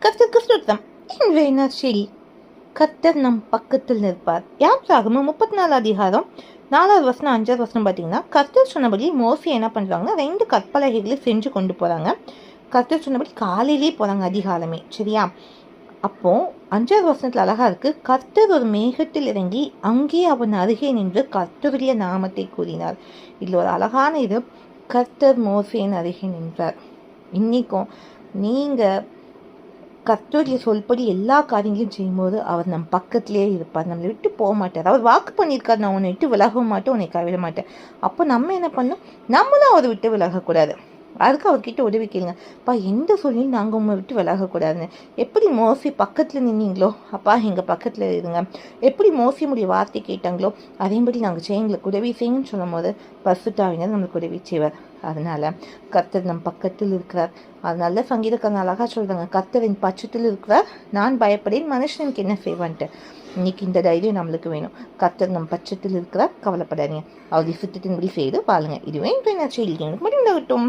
கர்த்தருக்கு ஸ்தோத்திரம். இன்றைய நற்செய்தி, கர்த்தர் நம் பக்கத்தில் நிற்பார். யாத்ராகமம் 34 அதிகாரம் 4வது வசனம் 5வது வசனம் பார்த்தீங்கன்னா, கர்த்தர் சொன்னபடி மோசே என்ன பண்றாங்கன்னா 2 கற்பலகைகளை செஞ்சு கொண்டு போறாங்க. கர்த்தர் சொன்னபடி காலையிலே போறாங்க, அதிகாலமே. சரியா? அப்போ 5வது வசனத்துல அழகா இருக்கு, கர்த்தர் ஒரு மேகத்தில் இறங்கி அங்கே அவன் அருகே நின்று கர்த்தருடைய நாமத்தை கூறினார். இதுல ஒரு அழகான இது, கர்த்தர் மோசேயின் அருகே நின்றார். இன்னைக்கும் நீங்க கர்த்தருடைய சொல்படி எல்லா காரியங்களையும் செய்யும்போது அவர் நம் பக்கத்திலே இருப்பார், நம்மளை விட்டு போக மாட்டார். அவர் வாக்கு பண்ணியிருக்காரு, நான் உன்னை விட்டு விலகவும் மாட்டேன், உன்னை கைவிட மாட்டேன். அப்போ நம்ம என்ன பண்ணணும், நம்மளும் அவரை விட்டு விலகக்கூடாது. அதுக்கு அவர்கிட்ட உதவி கேளுங்க. அப்பா, எந்த சொல்லியும் நாங்கள் உங்களை விட்டு விலகக்கூடாதுன்னு. எப்படி மோசி பக்கத்தில் நின்னீங்களோ, அப்பா எங்கள் பக்கத்தில் இருங்க. எப்படி மோசியுடைய வார்த்தை கேட்டாங்களோ அதேபடி நாங்கள் எங்களுக்கு உதவி செய்யுங்கன்னு சொல்லும் போது பரிசுத்தாவினர் நம்மளுக்கு உதவி செய்வார். அதனால கர்த்தர் நம் பக்கத்தில் இருக்கிறார். அதனால சங்கீதக்காரன் அழகா சொல்றாங்க, கர்த்தரின் பட்சத்தில் இருக்கிறார், நான் பயப்படேன், மனுஷனுக்கு என்ன செய்வான்ட்டு. இன்னைக்கு இந்த தைரியம் நம்மளுக்கு வேணும். கர்த்தர் நம் பட்சத்தில் இருக்கிறார், கவலைப்படாதீங்க. அவருடைய சித்தத்தின்படி செய்து வாழுங்க. இதுவே இன்றைய நற்செய்தி. எனக்கு மட்டும்